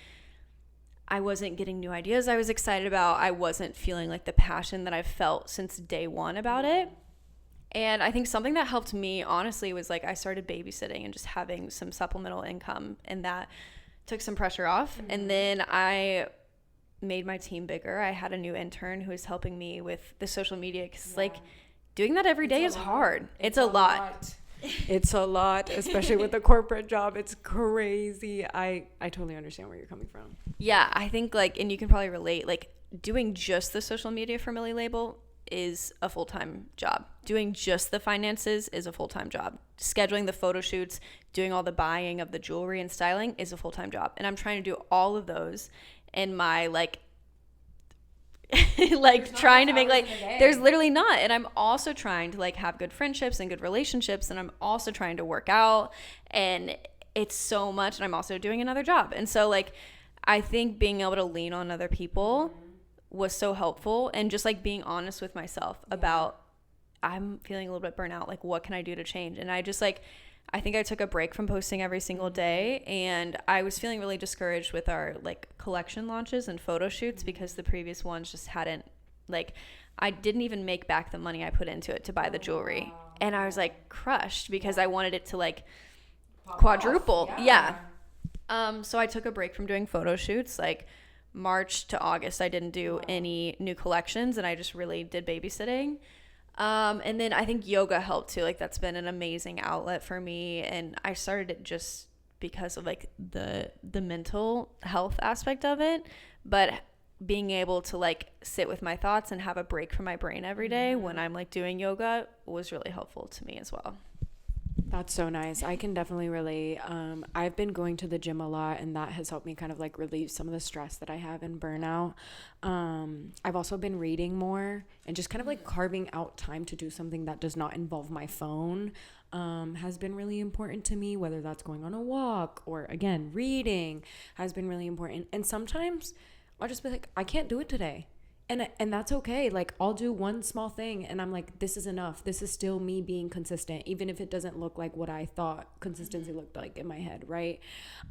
Speaker 3: I wasn't getting new ideas I was excited about. I wasn't feeling like the passion that I've felt since day one about it. And I think something that helped me, honestly, was like I started babysitting and just having some supplemental income, and that took some pressure off. And then I made my team bigger. I had a new intern who was helping me with the social media, because like doing that every day is hard. It's a lot.
Speaker 2: It's a lot, especially with a corporate job. It's crazy. I totally understand where you're coming from.
Speaker 3: Yeah, I think like, and you can probably relate, like doing just the social media for Millie Label is a full-time job. Doing just the finances is a full-time job. Scheduling the photo shoots, doing all the buying of the jewelry and styling is a full-time job. And I'm trying to do all of those in my like like trying to make like, there's literally not. And I'm also trying to like have good friendships and good relationships, and I'm also trying to work out, and it's so much. And I'm also doing another job. And so like, I think being able to lean on other people was so helpful, and just like being honest with myself about, I'm feeling a little bit burnt out, like what can I do to change? And I just like, I think I took a break from posting every single day, and I was feeling really discouraged with our like collection launches and photo shoots, because the previous ones just hadn't, like, I didn't even make back the money I put into it to buy the jewelry. And I was like crushed, because I wanted it to like quadruple. So I took a break from doing photo shoots. Like March to August, I didn't do any new collections, and I just really did babysitting. And then I think yoga helped too. Like that's been an amazing outlet for me. And I started it just because of like the mental health aspect of it. But being able to like sit with my thoughts and have a break from my brain every day when I'm like doing yoga was really helpful to me as well.
Speaker 2: That's so nice. I can definitely relate. I've been going to the gym a lot, and that has helped me kind of like relieve some of the stress that I have and burnout. I've also been reading more, and just kind of like carving out time to do something that does not involve my phone has been really important to me, whether that's going on a walk or, again, reading has been really important. And sometimes I'll just be like, I can't do it today. And that's okay. Like, I'll do one small thing, and I'm like, this is enough. This is still me being consistent, even if it doesn't look like what I thought consistency looked like in my head, right?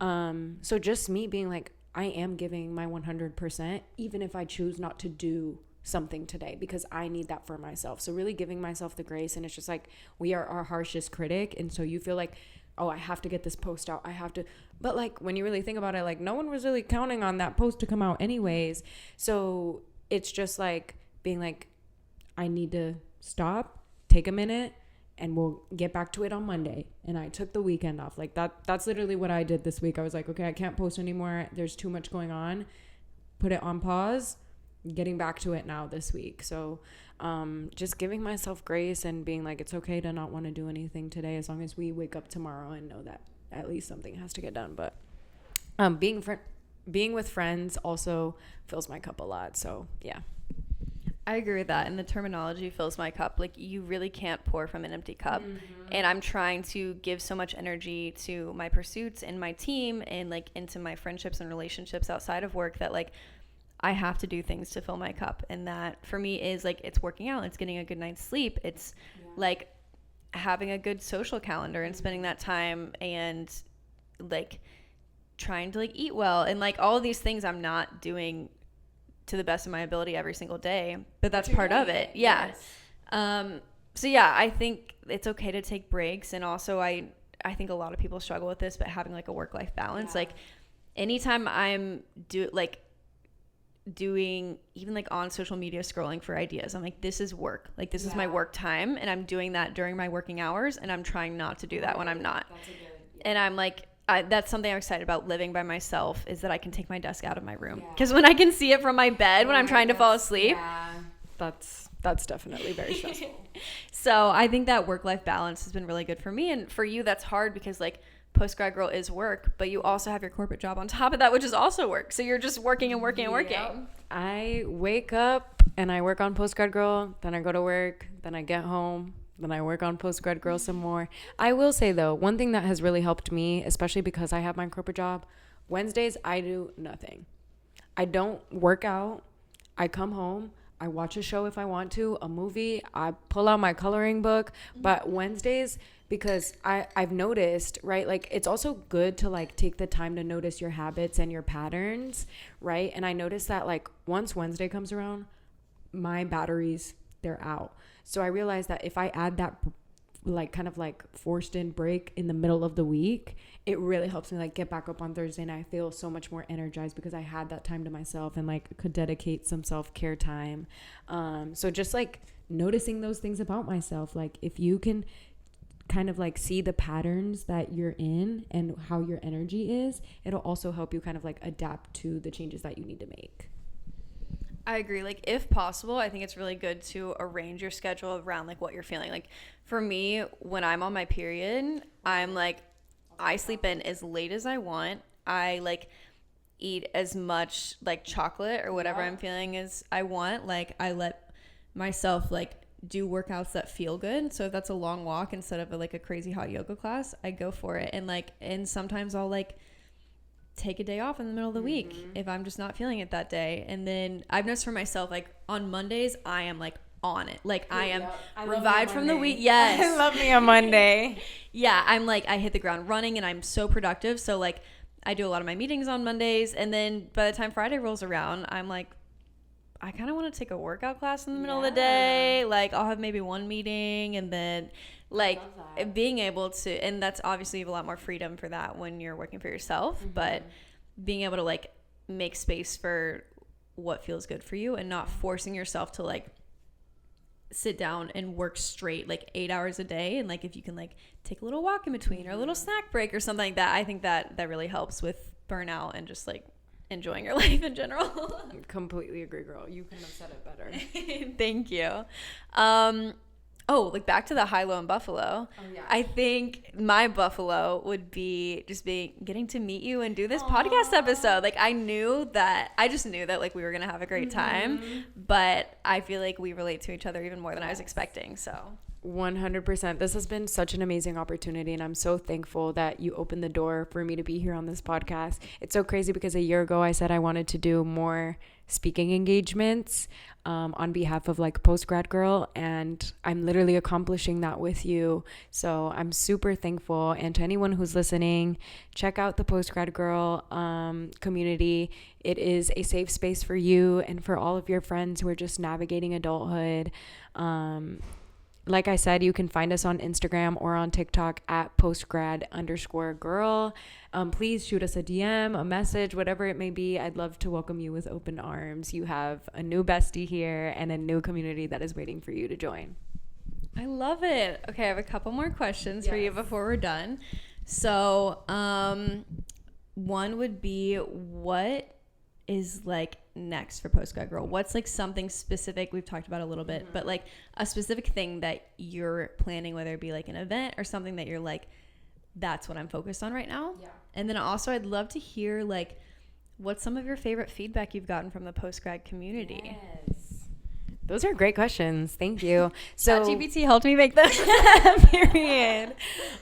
Speaker 2: So just me being like, I am giving my 100%, even if I choose not to do something today, because I need that for myself. So really giving myself the grace. And it's just like, we are our harshest critic. And so you feel like, oh, I have to get this post out. I have to. But like, when you really think about it, like, no one was really counting on that post to come out anyways. So it's just like being like, I need to stop, take a minute, and we'll get back to it on Monday. And I took the weekend off. Like that's literally what I did this week. I was like, okay, I can't post anymore. There's too much going on. Put it on pause, getting back to it now this week. So just giving myself grace and being like, it's okay to not want to do anything today, as long as we wake up tomorrow and know that at least something has to get done. But being with friends also fills my cup a lot. So yeah,
Speaker 3: I agree with that. And the terminology fills my cup. Like, you really can't pour from an empty cup. And I'm trying to give so much energy to my pursuits and my team, and like into my friendships and relationships outside of work, that like I have to do things to fill my cup. And that for me is like, it's working out, it's getting a good night's sleep, it's like having a good social calendar and spending that time, and like trying to like eat well, and like all of these things I'm not doing to the best of my ability every single day, but that's part of it. So yeah, I think it's okay to take breaks. And also I think a lot of people struggle with this, but having like a work-life balance, like anytime I'm doing even like on social media scrolling for ideas, I'm like, this is work, like this is my work time, and I'm doing that during my working hours, and I'm trying not to do that when I'm not. And I'm like, that's something I'm excited about living by myself, is that I can take my desk out of my room. Because when I can see it from my bed when I'm trying to fall asleep.
Speaker 2: Yeah, that's definitely very stressful.
Speaker 3: So I think that work-life balance has been really good for me. And for you, that's hard because like Post-Grad Girl is work, but you also have your corporate job on top of that, which is also work. So you're just working and working and working.
Speaker 2: I wake up and I work on Post-Grad Girl, then I go to work, then I get home, then I work on Post-Grad Girl some more. I will say though, one thing that has really helped me, especially because I have my corporate job, Wednesdays I do nothing. I don't work out. I come home, I watch a show if I want to, a movie, I pull out my coloring book. But Wednesdays, because I've noticed, right, like it's also good to like take the time to notice your habits and your patterns, right? And I noticed that like once Wednesday comes around, my batteries, they're out. So I realized that if I add that like kind of like forced in break in the middle of the week, it really helps me like get back up on Thursday, and I feel so much more energized because I had that time to myself and like could dedicate some self-care time. So just like noticing those things about myself, like if you can kind of like see the patterns that you're in and how your energy is, it'll also help you kind of like adapt to the changes that you need to make.
Speaker 3: I agree. Like if possible, I think it's really good to arrange your schedule around like what you're feeling. Like for me, when I'm on my period, I'm like, I sleep in as late as I want. I like eat as much like chocolate or whatever I'm feeling as I want. Like I let myself like do workouts that feel good. So if that's a long walk instead of like a crazy hot yoga class, I go for it. And like, and sometimes I'll like take a day off in the middle of the week if I'm just not feeling it that day. And then I've noticed for myself, like on Mondays, I am like on it. Like I am revived from the week. Yes.
Speaker 2: I love me on Monday.
Speaker 3: Yeah. I'm like, I hit the ground running and I'm so productive. So like I do a lot of my meetings on Mondays. And then by the time Friday rolls around, I'm like, I kind of want to take a workout class in the middle of the day. Like I'll have maybe one meeting, and then like being able to, and that's obviously you have a lot more freedom for that when you're working for yourself, but being able to like make space for what feels good for you and not forcing yourself to like sit down and work straight like 8 hours a day. And like if you can like take a little walk in between or a little snack break or something like that, I think that really helps with burnout and just like enjoying your life in general.
Speaker 2: Completely agree, girl. You couldn't have said it better.
Speaker 3: Thank you. Like back to the high-low in Buffalo. Oh, yeah. I think my Buffalo would be just getting to meet you and do this podcast episode. Like I just knew that like we were gonna have a great time, but I feel like we relate to each other even more than I was expecting. So
Speaker 2: 100%. This has been such an amazing opportunity, and I'm so thankful that you opened the door for me to be here on this podcast. It's so crazy because a year ago I said I wanted to do more speaking engagements on behalf of like Post-Grad Girl, and I'm literally accomplishing that with you. So I'm super thankful. And to anyone who's listening, check out the Post-Grad Girl community. It is a safe space for you and for all of your friends who are just navigating adulthood. Like I said, you can find us on Instagram or on TikTok at postgrad_girl. Please shoot us a DM, a message, whatever it may be. I'd love to welcome you with open arms. You have a new bestie here and a new community that is waiting for you to join.
Speaker 3: I love it. Okay, I have a couple more questions for you before we're done. So, one would be, what is like next for Post-Grad Girl? What's like something specific? We've talked about a little bit, but like a specific thing that you're planning, whether it be like an event or something that you're like, that's what I'm focused on right now. Yeah. And then also I'd love to hear like what's some of your favorite feedback you've gotten from the Post-Grad community.
Speaker 2: Yes. Those are great questions. Thank you. So
Speaker 3: ChatGPT helped me make this.
Speaker 2: Period.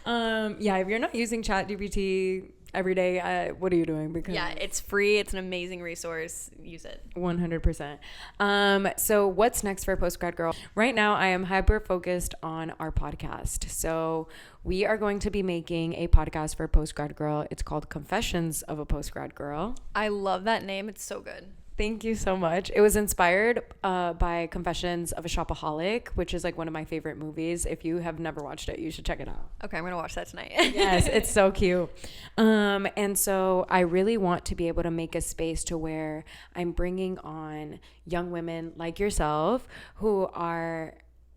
Speaker 2: If you're not using ChatGPT every day, what are you doing? Because
Speaker 3: it's free. It's an amazing resource. Use it.
Speaker 2: 100%. So what's next for Post-Grad Girl? Right now, I am hyper focused on our podcast. So we are going to be making a podcast for Post-Grad Girl. It's called Confessions of a Post-Grad Girl.
Speaker 3: I love that name. It's so good.
Speaker 2: Thank you so much. It was inspired by Confessions of a Shopaholic, which is like one of my favorite movies. If you have never watched it, you should check it out.
Speaker 3: Okay, I'm going to watch that tonight.
Speaker 2: Yes, it's so cute. And so I really want to be able to make a space to where I'm bringing on young women like yourself who are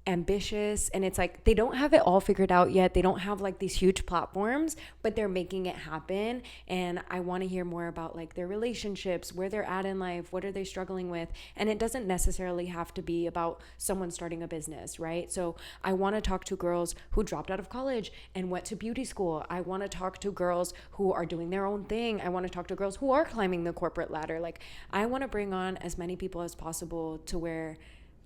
Speaker 2: ambitious, and it's like they don't have it all figured out yet. They don't have like these huge platforms, but they're making it happen. And I want to hear more about like their relationships, where they're at in life, what are they struggling with. And it doesn't necessarily have to be about someone starting a business, right? So I want to talk to girls who dropped out of college and went to beauty school. I want to talk to girls who are doing their own thing. I want to talk to girls who are climbing the corporate ladder. Like, I want to bring on as many people as possible to where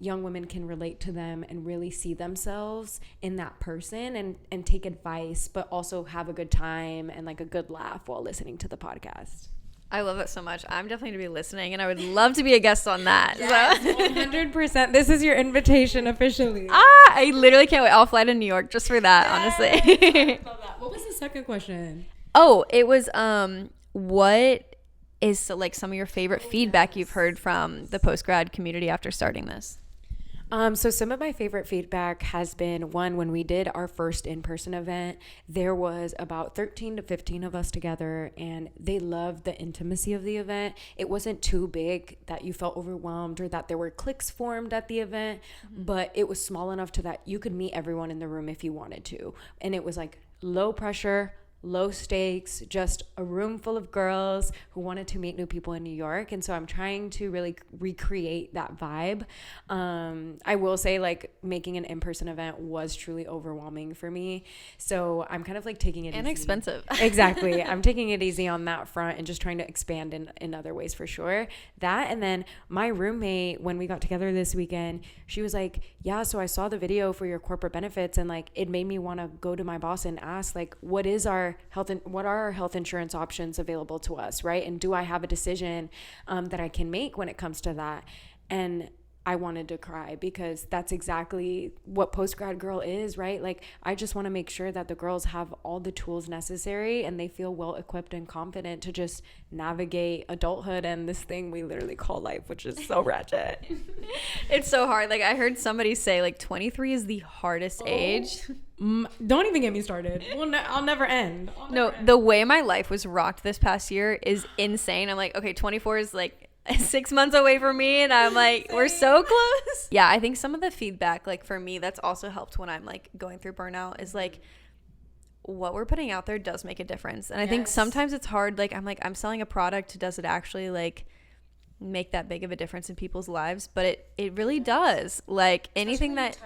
Speaker 2: young women can relate to them and really see themselves in that person, and take advice, but also have a good time and like a good laugh while listening to the podcast.
Speaker 3: I love that so much. I'm definitely going to be listening, and I would love to be a guest on that.
Speaker 2: Yes, so. 100%. This is your invitation officially.
Speaker 3: I literally can't wait. I'll fly to New York just for that, honestly.
Speaker 2: I love that. What was the second question?
Speaker 3: Oh, it was what is like some of your favorite feedback you've heard from the post-grad community after starting this?
Speaker 2: So some of my favorite feedback has been, one, when we did our first in-person event, there was about 13 to 15 of us together, and they loved the intimacy of the event. It wasn't too big that you felt overwhelmed or that there were cliques formed at the event, but it was small enough to that you could meet everyone in the room if you wanted to. And it was like low pressure, low stakes, just a room full of girls who wanted to meet new people in New York. And so I'm trying to really recreate that vibe. I will say, like, making an in-person event was truly overwhelming for me. So I'm kind of like taking it
Speaker 3: and
Speaker 2: easy.
Speaker 3: Expensive.
Speaker 2: Exactly. I'm taking it easy on that front and just trying to expand in other ways for sure. That, and then my roommate, when we got together this weekend, she was like, yeah, so I saw the video for your corporate benefits, and like it made me want to go to my boss and ask, like, what are our health insurance options available to us, right? And do I have a decision that I can make when it comes to that? And I wanted to cry, because that's exactly what Post-Grad Girl is, right? Like, I just want to make sure that the girls have all the tools necessary and they feel well equipped and confident to just navigate adulthood and this thing we literally call life, which is so ratchet.
Speaker 3: It's so hard. Like, I heard somebody say like 23 is the hardest age.
Speaker 2: Don't even get me started. I'll never end.
Speaker 3: The way my life was rocked this past year is insane. I'm like, okay, 24 is like 6 months away from me, and I'm like, we're so close. Yeah, I think some of the feedback, like for me, that's also helped when I'm like going through burnout, is like what we're putting out there does make a difference. And I think sometimes it's hard. Like, I'm selling a product. Does it actually like make that big of a difference in people's lives? But it really does. Like, anything that,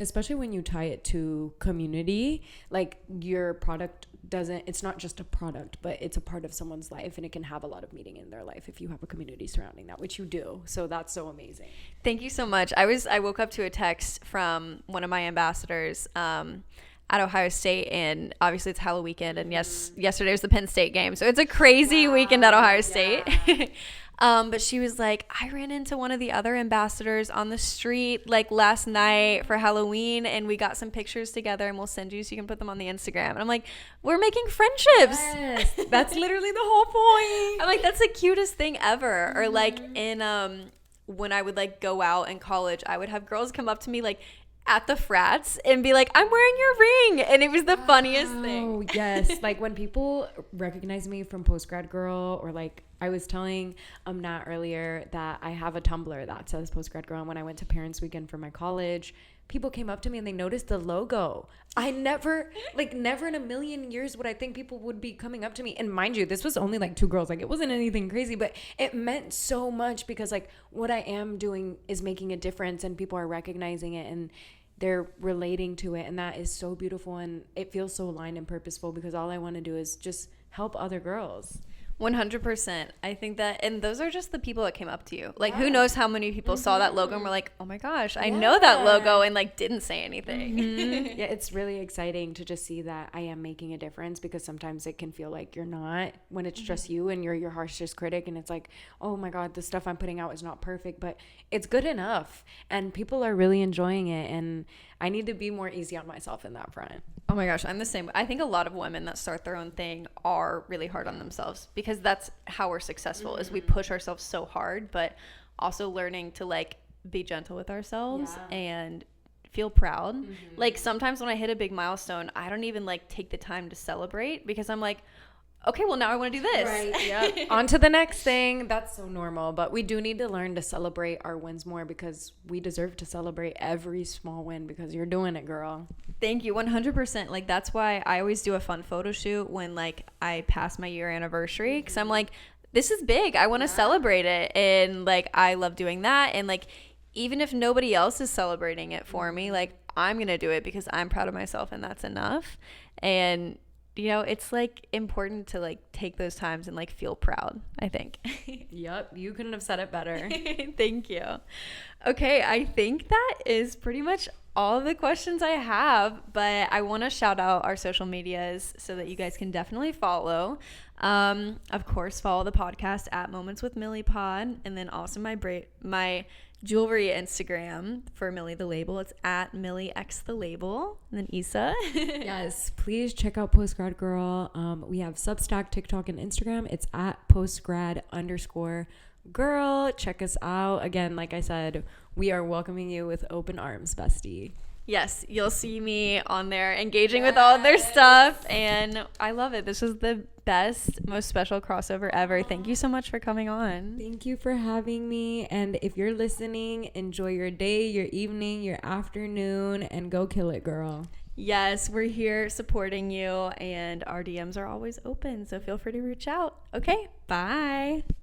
Speaker 2: especially when you tie it to community, like your product it's not just a product, but it's a part of someone's life, and it can have a lot of meaning in their life if you have a community surrounding that, which you do. So that's so amazing.
Speaker 3: Thank you so much. I woke up to a text from one of my ambassadors at Ohio State, and obviously it's Halloween weekend, and yesterday was the Penn State game, so it's a crazy weekend at Ohio State. But she was like, I ran into one of the other ambassadors on the street like last night for Halloween, and we got some pictures together, and we'll send you so you can put them on the Instagram. And I'm like, we're making friendships.
Speaker 2: Yes, that's literally the whole point.
Speaker 3: I'm like, that's the cutest thing ever. Or like in when I would like go out in college, I would have girls come up to me like at the frats and be like, I'm wearing your ring, and it was the funniest thing.
Speaker 2: Oh yes. Like when people recognize me from Post-Grad Girl, or like I was telling Nat earlier that I have a Tumblr that says Post-Grad Girl, and when I went to Parents Weekend for my college, people came up to me and they noticed the logo. I never in a million years would I think people would be coming up to me. And mind you, this was only like 2 girls. Like, it wasn't anything crazy, but it meant so much, because like what I am doing is making a difference, and people are recognizing it and they're relating to it. And that is so beautiful, and it feels so aligned and purposeful, because all I want to do is just help other girls.
Speaker 3: 100%. I think that, and those are just the people that came up to you. Like, who knows how many people saw that logo and were like, oh my gosh, I know that logo, and like didn't say anything.
Speaker 2: Yeah, it's really exciting to just see that I am making a difference, because sometimes it can feel like you're not, when it's just you and you're your harshest critic, and it's like, oh my God, the stuff I'm putting out is not perfect, but it's good enough, and people are really enjoying it, and I need to be more easy on myself in that front.
Speaker 3: Oh my gosh, I'm the same. I think a lot of women that start their own thing are really hard on themselves, because that's how we're successful, is we push ourselves so hard, but also learning to like be gentle with ourselves and feel proud. Like, sometimes when I hit a big milestone, I don't even like take the time to celebrate, because I'm like, okay, well now I want to do this.
Speaker 2: Right. Yep. On to the next thing. That's so normal. But we do need to learn to celebrate our wins more, because we deserve to celebrate every small win, because you're doing it, girl.
Speaker 3: Thank you. 100%. Like, that's why I always do a fun photo shoot when like I pass my year anniversary, because I'm like, this is big. I want to celebrate it. And like, I love doing that. And like, even if nobody else is celebrating it for me, like, I'm going to do it because I'm proud of myself, and that's enough. And you know, it's like important to like take those times and like feel proud, I think.
Speaker 2: Yep, you couldn't have said it better.
Speaker 3: Thank you. Okay, I think that is pretty much all of the questions I have, but I want to shout out our social medias so that you guys can definitely follow. Of course, follow the podcast at Moments with Millie Pod, and then also my jewelry Instagram for Millie the Label. It's at Millie X the Label. And then Isa.
Speaker 2: Yes, please check out Post-Grad Girl. We have Substack, TikTok, and Instagram. It's at postgrad_girl. Check us out. Again, like I said, we are welcoming you with open arms, bestie.
Speaker 3: Yes, you'll see me on there engaging with all of their stuff, and I love it. This was the best, most special crossover ever. Thank you so much for coming on.
Speaker 2: Thank you for having me. And if you're listening, enjoy your day, your evening, your afternoon, and go kill it, girl.
Speaker 3: Yes, we're here supporting you, and our DMs are always open, so feel free to reach out. Okay, bye.